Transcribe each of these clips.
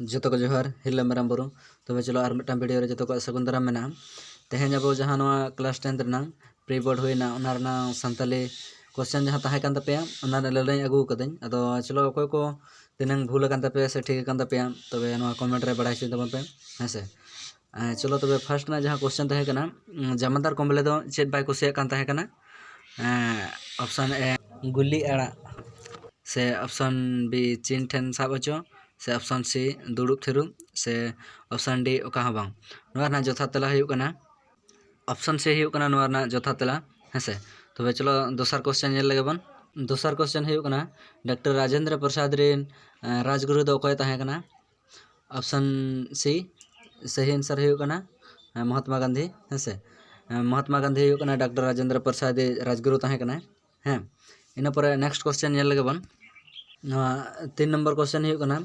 जो को जोहार हिला मेराम बुरु तबे चलो और मिटन वीडियो रे जो को सगुन दाराम मेना तेहें अब जहाँ नवा क्लास 10 रना प्री बोर्ड होइना उना रना संताली क्वेश्चन जहाँ ताहे कान तपेया उना ललई अगु कदኝ अदो चलो अकोय को तिनंग भूल कान तपेया से ठीक कान तपेया तबे नवा कमेंट रे बढ़ाई चिंता पे हेसे चलो तबे फर्स्ट ना जहाँ क्वेश्चन ताहे कना जमादार कमबले दो चेत बाय कुसिया कान ताहे कना ऑप्शन ए गुल्ली एड़ा से ऑप्शन बी चीन ठेन साब अचो से ऑप्शन सी दुड़ुब थिरुब से ऑप्शन डी ओका हबांग नोआ ना जथा तेला हुयुग कना ऑप्शन सी हुयुग कना नोआ ना जथा तेला हेसे तबे चलो दोसर क्वेश्चन नेल लगे बन दोसर क्वेश्चन हुयुग कना डॉक्टर राजेंद्र प्रसाद रेन राजगुरु दो ओकय ताहे कना ऑप्शन सी सही आंसर हुयुग कना महात्मा गांधी हेसे महात्मा गांधी हुयुग कना डॉक्टर राजेंद्र प्रसाद राजगुरु ताहे कना हैं इन पर नेक्स्ट क्वेश्चन नेल लगे बन 3 नंबर क्वेश्चन हुयुग कना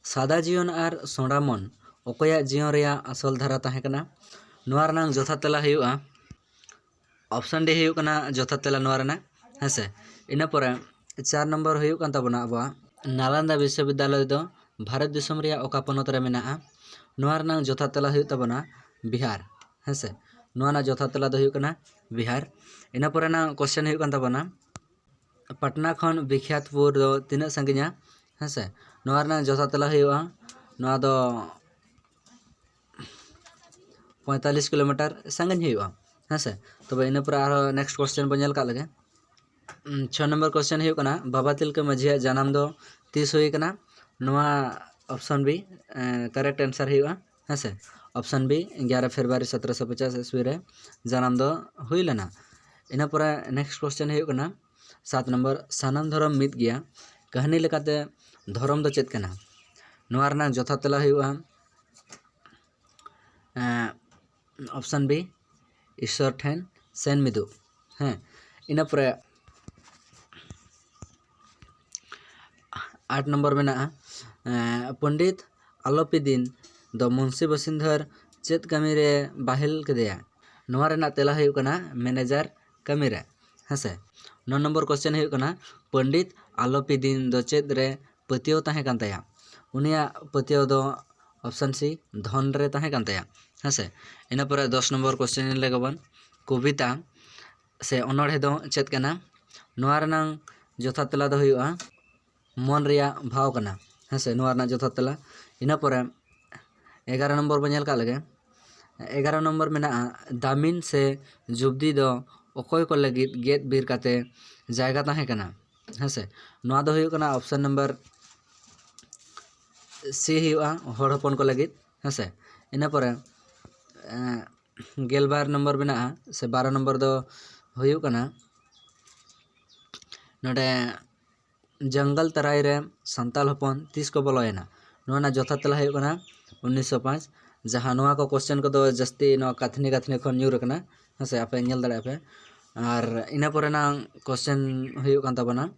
सादा जीवन और सोंडा मन ओकया जीवन रे असल धारा ताहे कना नोआ रनांग जथा तेला हुयुगा ऑप्शन डी हुयुग कना जथा तेला नोआ रना हेसे इन पर 4 नंबर हुयुग कान ताबना अबा नालंदा विश्वविद्यालय दो भारत दिसम रे ओका पनत रे मेना नोआ रनांग जथा तेला हुयुग तबना बिहार हेसे नोआ ना जथा तेला दो हुयुग कना बिहार इन पर ना क्वेश्चन हुयुग कान ताबना पटना खन विख्यातपुर दो तीना संगिया हेसे नोआ रना जथा तेला हुयुगा नोआ दो 45 किलोमीटर संगिन हुयुगा हेसे तबे इन पर आरो नेक्स्ट क्वेश्चन बनेल का लगे 6 नंबर क्वेश्चन हुयुग कना बाबा तिलका मांझिया जन्म दो तीस हुई कना नोआ ऑप्शन बी करेक्ट आंसर हुयुगा हेसे ऑप्शन बी 11 फरवरी 1750 ईस्वी रे जन्म दो हुई लेना इन पर नेक्स्ट क्वेश्चन हुयुग कना 7 नंबर सानाम धर्म मित गया कहानी लेकाते धर्म दो चेत कना नोआ रना जथा तेला हुयुगा ऑप्शन बी ईश्वर ठेन सेन मिदु हैं इन पर 8 नंबर में पंडित आलोपीदीन दो मुंशी बसिंधर चेत कमी रे बाहिल कदेया नोआ रना तेला हुयुग कना मैनेजर कमी रे हेसे 9 नंबर क्वेश्चन हुयुग कना पंडित आलोपीदीन दो चेत रे पतियो ताहे कान ताया उनिया पतियो दो ऑप्शन सी धन रे ताहे कान ताया हेसे इन पर 10 नंबर क्वेश्चन लेगबन कविता से अनोढ़े दो चेत कना नोआ रनांग जथा तेला दो हुयुगा मन रिया भाव कना हेसे नोआ रना जथा तेला इन पर 11 नंबर बनेल का लगे 11 नंबर में दामिन से जुबदी दो ओकोय को लगी गेट बीर काते जायगा ताहे कना हेसे नोआ दो हुयुग कना ऑप्शन नंबर सी हुयुगा होड़ हपन को लगी हेसे इन पर 12 नंबर में से 12 नंबर दो हुयुग कना नोडे जंगल तराई रे संताल हपन तीस को बोलोयना नोआ ना जथा तेला हुयुग कना 1905 जहाँ नोआ को क्वेश्चन को दो जस्ती नोआ काथनी काथनी खन न्यूर कना हेसे आपे नेल दाड़े आपे और इन पर ना क्वेश्चन हुयुग कान ताबना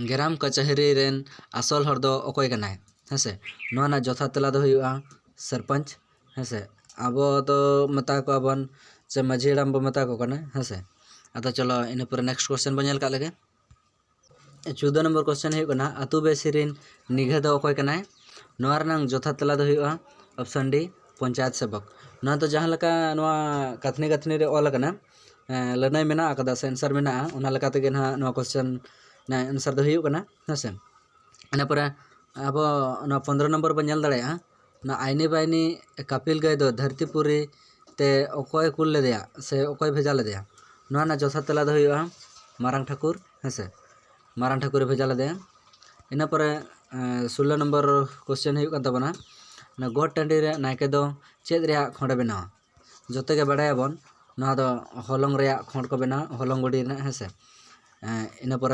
ग्राम कचहरी रेन असल हर दो ओकोय कनाय हेसे नोआ ना जथा तेला दो हुयुगा सरपंच हेसे आबो तो मता को बन से माझी डाम बो मता को कना हेसे अतो चलो इन पर नेक्स्ट क्वेश्चन बनेल का लगे 14 नंबर क्वेश्चन हुयुग कना अतु बेसिरिन निघा दो ओकोय कनाय नोआ रनांग जथा तेला दो हुयुगा ऑप्शन डी पंचायत सेवक ना तो जहाँ लका नोआ कथनी कथनी रे ऑल कना लनाई मेना आकदा से आंसर मेना उना लका तेगे ना नोआ क्वेश्चन ना आंसर दो हुयुग कना हेसे इन पर अब ना 15 नंबर बन नेल दाड़ेया ना आईनी बाईनी कपिल गय दो धरतीपुरी ते ओकोय कुल लेदेया से ओकोय भेजा लेदेया नोआ ना जथा तेला दो हुयुगा मारांग ठाकुर हेसे मारांग ठाकुर भेजा लेदेया इन पर 16 नंबर क्वेश्चन हुयुग कान ताबना ना गोड टांडी रे नायके दो चेद रे खोंड बनावा जोते के बड़ायाबन नोआ दो हलंग रे खोंड को बना हलंग गुडी रे हेसे इन पर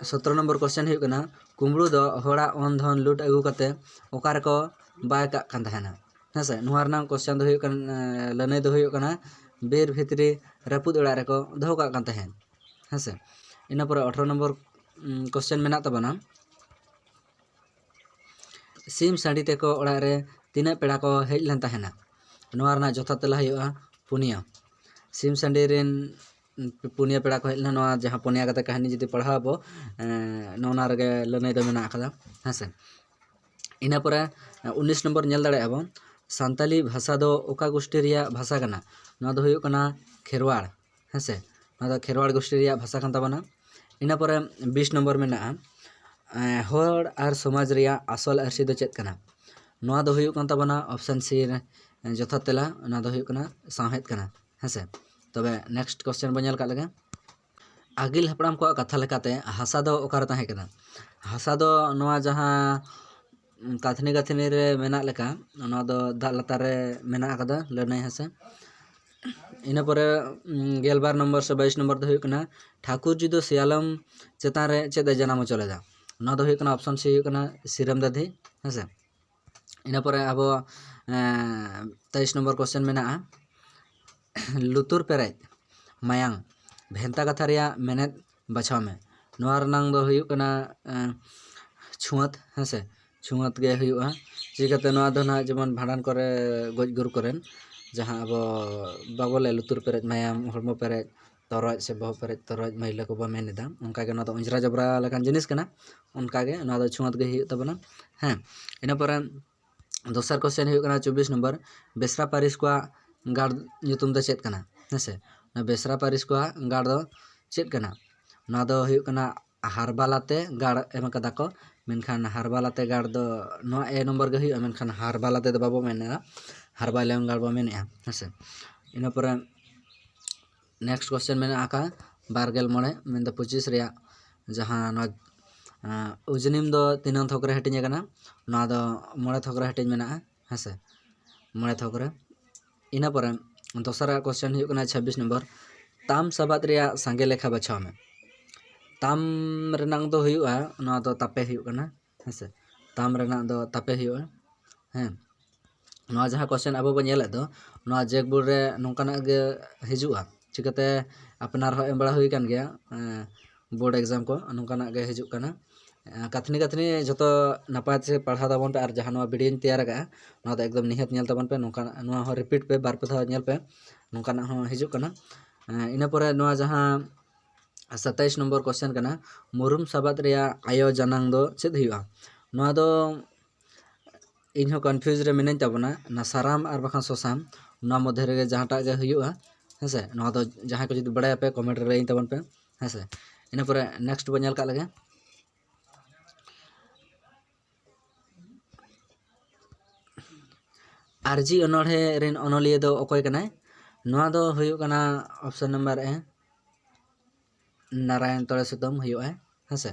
17 नंबर क्वेश्चन हुयुग कना कुमड़ू दो होड़ा ओन धन लूट अगू कते ओकार को बाय का कान ताहेना हेसे नोआ रना क्वेश्चन दो हुयुग कना लनई दो हुयुग कना बेर भितरी रपुद ओड़ा रे को दोहो का कान ताहेन हेसे इन पर 18 नंबर क्वेश्चन मेना ताबना सीम साड़ी तेको ओड़ा रे तीना पेड़ा को हेज लेन ताहेना नोआ रना जथा तेला हुयुगा पुनिया सीम साड़ी रेन पुनिया पेड़ा को हेज लेना नोआ जहाँ पुनिया कते कहानी जदि पढ़ाबो नोना रे लनई दो मेना आकदा हेसे ᱤᱱᱟᱹ ᱯᱚᱨᱮ 19 নম্বর ᱧᱮᱞ ᱫᱟᱲᱮᱭᱟᱜᱼᱟ ᱵᱚᱱ ᱥᱟᱱᱛᱟᱞᱤ ᱵᱷᱟষᱟ ᱫᱚ ᱚᱠᱟ ᱜᱳষ্ঠী ᱨᱮᱭᱟᱜ ᱵᱷᱟষᱟ ᱠᱟᱱᱟ? ᱱᱚᱣᱟ ᱫᱚ ᱦᱩᱭᱩᱜ ᱠᱟᱱᱟ ᱠᱷᱮᱨᱣᱟᱲ, ᱦᱮᱸᱥᱮ, ᱱᱚᱣᱟ ᱫᱚ ᱠᱷᱮᱨᱣᱟᱲ ᱜᱳষ্ঠী ᱨᱮᱭᱟᱜ ᱵᱷᱟষᱟ ᱠᱟᱱ ᱛᱟᱵᱚᱱᱟ। ᱤᱱᱟᱹ ᱯᱚᱨᱮ 20 নম্বর ᱢᱮᱱᱟᱜᱼᱟ ᱦᱚᱲ ᱟᱨ ᱥᱚᱢᱟᱡᱽ ᱨᱮᱭᱟᱜ ᱟᱥᱚᱞ ᱟᱹᱨᱥᱤ ᱫᱚ ᱪᱮᱫ ᱠᱟᱱᱟ? ᱱᱚᱣᱟ ᱫᱚ ᱦᱩᱭᱩᱜ ᱠᱟᱱ ᱛᱟᱵᱚᱱᱟ ᱚᱯᱥᱟᱱ ᱥᱤ ᱨᱮ ᱡᱚᱛᱷᱟᱛ ᱛᱮᱞᱟ, ᱚᱱᱟ ᱫᱚ ᱦᱩᱭᱩᱜ ᱠᱟᱱᱟ ᱥᱟᱶᱦᱮᱫ ᱠᱟᱱᱟ, ᱦᱮᱸᱥᱮ। ᱛᱚᱵᱮ ᱱᱮᱠᱥᱴ ᱠᱚᱥᱪᱮᱱ ᱵᱚᱱ ᱧᱮᱞ ᱠᱟᱜ ᱞᱮᱜᱮ ᱟᱹᱜᱤᱞ ᱦᱟᱯᱲᱟᱢ ᱠᱚᱣᱟᱜ ᱠᱟᱛᱷᱟ ᱞᱮᱠᱟᱛᱮ ᱦᱟᱥᱟ ᱫᱚ ᱚᱠᱟᱨᱮ ᱛᱟᱦᱮᱸ ᱠᱟᱱᱟ? ᱦᱟᱥᱟ ᱫᱚ ᱱᱚᱣᱟ ᱡᱟᱦᱟᱸ ᱠᱟᱛᱷᱱᱤ ᱠᱟᱛᱷᱱᱤ ᱨᱮ ᱢᱮᱱᱟᱜ ᱞᱮᱠᱟ ᱱᱚᱣᱟ ᱫᱚ ᱫᱟᱜ ᱞᱟᱛᱟᱨ ᱨᱮ ᱢᱮᱱᱟᱜ ᱟᱠᱟᱫᱟ ᱞᱟᱹᱱᱟᱹᱭ ᱦᱟᱥᱟ। ᱤᱱᱟᱹ ᱯᱚᱨᱮ 12 নম্বর ᱥᱮ 22 নম্বর ᱫᱚ ᱦᱩᱭᱩᱜ ᱠᱟᱱᱟ ᱴᱷᱟকুᱨᱡᱤ ᱫᱚ ᱥᱤᱭᱟᱞᱚᱢ ᱪᱮᱛᱟᱱ ᱨᱮ ᱪᱮᱫ ᱮ ᱡᱟᱱᱟᱢ ᱦᱚᱪᱚ ᱞᱮᱫᱟ? ᱱᱚᱣᱟ ᱫᱚ ᱦᱩᱭᱩᱜ ᱠᱟᱱᱟ ᱚᱯᱥᱚᱱ ᱥᱤ ᱦᱩᱭᱩᱜ ᱠᱟᱱᱟ ᱥᱤᱨᱟᱹᱢ ᱫᱟᱹᱫᱷᱤ, ᱦᱮᱸᱥᱮ। ᱤᱱᱟᱹ ᱯᱚᱨᱮ ᱟᱵᱚ 23 নম্বর কোশ্চেন ᱢᱮᱱᱟᱜᱼᱟ ᱞᱩᱛᱩᱨ ᱯᱮᱨᱮᱡ ᱢᱟᱭᱟᱝ ᱵᱷᱮᱱᱛᱟ ᱠᱟᱛᱷᱟ ᱨᱮᱭᱟᱜ ᱢᱮᱱᱮᱫ ᱵᱟᱪᱷᱟᱣ ᱢᱮ। ᱱᱚᱣᱟ ᱨᱮᱱᱟᱜ ᱫᱚ ᱦᱩᱭᱩᱜ ᱠᱟᱱᱟ ᱪᱷᱩᱣᱟᱹᱛ, ᱦᱮᱸᱥᱮ, ᱪᱷᱩᱣᱟᱹᱛ ᱜᱮ ᱦᱩᱭᱩᱜᱼᱟ। ᱪᱤᱠᱟᱹᱛᱮ ᱱᱚᱣᱟ ᱫᱚ ᱱᱟᱦᱟᱜ ᱡᱮᱢᱚᱱ ᱵᱷᱟᱸᱰᱟᱱ ᱠᱚᱨᱮ ᱜᱚᱡ ᱜᱩᱨ ᱠᱚᱨᱮᱱ ᱡᱟᱦᱟᱸ ᱟᱵᱚ ᱵᱟᱵᱚ ᱞᱟᱹᱭ ᱞᱩᱛᱩᱨ ᱯᱮᱨᱮᱡ ᱢᱟᱭᱟᱢ ᱦᱚᱲᱢᱚ ᱯᱮᱨᱮᱡ ᱛᱚᱨᱚᱡ ᱥᱮ ᱵᱚᱦᱚᱜ ᱯᱮᱨᱮᱡ ᱛᱚᱨᱚᱡ ᱢᱟᱹᱭᱞᱟᱹ ᱠᱚᱵᱚ ᱢᱮᱱ ᱮᱫᱟ, ᱚᱱᱠᱟᱜᱮ ᱱᱚᱣᱟ ᱫᱚ ᱚᱸᱡᱽᱨᱟ ᱡᱚᱵᱽᱨᱟ ᱞᱮᱠᱟᱱ ᱡᱤᱱᱤᱥ ᱠᱟᱱᱟ, ᱚᱱᱠᱟᱜᱮ ᱱᱚᱣᱟ ᱫᱚ ᱪᱷᱩᱣᱟᱹᱛ ᱜᱮ ᱦᱩᱭᱩᱜ ᱛᱟᱵᱚᱱᱟ, ᱦᱮᱸ। ᱤᱱᱟᱹ ᱯᱚᱨᱮ ᱫᱚᱥᱟᱨ ᱠᱚᱥᱪᱮᱱ ᱦᱩᱭᱩᱜ ᱠᱟᱱᱟ 24 নম্বর ᱵᱮᱥᱨᱟ ᱯᱟᱹᱨᱤᱥ ᱠᱚᱣᱟᱜ ᱜᱟᱲ ᱧᱩᱛᱩᱢ ᱫᱚ ᱪᱮᱫ ᱠᱟᱱᱟ? ᱦᱮᱸᱥᱮ, ᱵᱮᱥᱨᱟ ᱯᱟᱹᱨᱤᱥ ᱠᱚᱣᱟᱜ ᱜᱟᱲ ᱫᱚ ᱪᱮᱫ ᱠᱟᱱᱟ? ᱱᱚᱣᱟ ᱫᱚ ᱦᱩᱭᱩᱜ ᱠᱟᱱᱟ ᱦᱟᱨᱵᱟᱞᱟᱛᱮ ᱜᱟᱲ ᱮᱢ ᱠᱟᱫᱟ ᱠᱚ, ᱢᱮᱱᱠᱷᱟन ᱦᱟᱨᱵᱟᱞᱟᱛᱮ ᱜᱟᱲ ᱫᱚ ᱱᱚᱣᱟ ᱮ নম্বর ᱜᱮ ᱦᱩᱭᱩᱜᱼᱟ, ᱢᱮᱱᱠᱷᱟन ᱦᱟᱨᱵᱟᱞᱟᱛᱮ ᱫᱚ ᱵᱟᱵᱚ ᱢᱮᱱᱮᱫᱟ, ᱦᱟᱨᱵᱟᱞᱮᱢ ᱜᱟᱲ ᱵᱚ ᱢᱮᱱᱮᱫᱼᱟ, ᱦᱮᱸᱥᱮ। ᱤᱱᱟᱹ ᱯᱚᱨᱮ नेक्स्ट क्वेश्चन में आका 25 मेन 25 ᱨᱮᱭᱟᱜ ᱡᱟᱦᱟᱸ ᱱᱚᱣᱟ उजनिम दो तीन थोक रे हटिंग कना नवा दो मोड़े थोक रे हटिंग मेना हेसे मोड़े थोक रे इना पर दोसरा क्वेश्चन हुई कना 26 नंबर ताम सबाद रिया सांगे लेखा बछाव में ताम रेनांग दो हुआ नवा दो तापे हुई कना हेसे ताम रेनांग दो तापे हुआ हैं नवा जहाँ क्वेश्चन अब बो नेले दो नवा जेकबोर्ड रे नोंकाना गे हिजुआ चिकाते अपनार हो एम बड़ा हुई कान गया बोर्ड एग्जाम को नोंकाना गे हिजुक कना कथनी कथनी जो नपाय से पढ़ा तबन पे और जहाँ वीडियो तैयार का एकदम निहत नेल तबन पे नोका रिपीट पे बार पे था नेल पे नोंकाना हो हिजुक कना इना परे नोआ जहाँ 27 नंबर क्वेश्चन कना मुरुम सबाद रिया आयो जानांग दो चेद हुआ नोआ दो इन हो कन्फ्यूज रे मिनाई तबना ना साराम और बखान सोसाम नोआ मध्य रे जहाँटा गे हुआ हेसे नोआ दो जहाँ को जुदी बड़ाय पे कमेंट रे लई तबन पे हेसे इना परे नेक्स्ट बो नेल का लगे आरजी अनोढ़े रेन अनोलिया दो अकोय कनाय नोआ दो हुयुग कना ऑप्शन नंबर ए नारायण तोड़े सुतम हुयुग है हेसे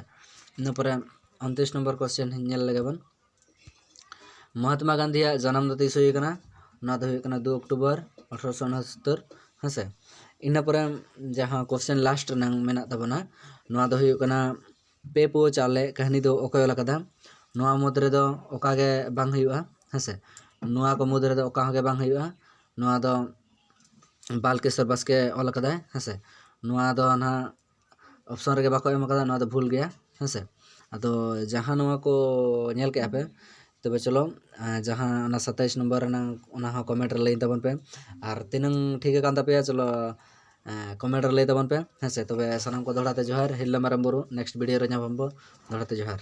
इना परे 29 नंबर क्वेश्चन नेल लगे बन महात्मा गांधी जन्म दो तीस हुई कना नोआ दो हुयुग कना 2 अक्टूबर 1869 हेसे इना परे जहाँ क्वेश्चन लास्ट नंग मेना तबना नोआ दो हुयुग कना पे पो चाले कहानी दो अकोय लकदा नोआ मुद्रे दो ओकागे बांग हुयुगा हेसे नोआ को मुद्रे दो ओका हगे बांग हुयुगा नोआ दो बालकेश्वर बास्के ऑल कदाय हेसे नोआ दो ना ऑप्शन रे बाको एम कदा नोआ दो भूल गया हेसे अदो जहाँ नोआ को नेल के आपे तबे चलो जहाँ 27 नंबर ना कमेंट रे लई तबन पे और तिनंग ठीक कान तपे चलो कमेंट रे लई तबन पे हेसे तबे सनम को दोड़ाते जोहार हिल्ला मारम बुरु नेक्स्ट वीडियो रे ᱧᱟᱢ बो दोड़ाते जोहार।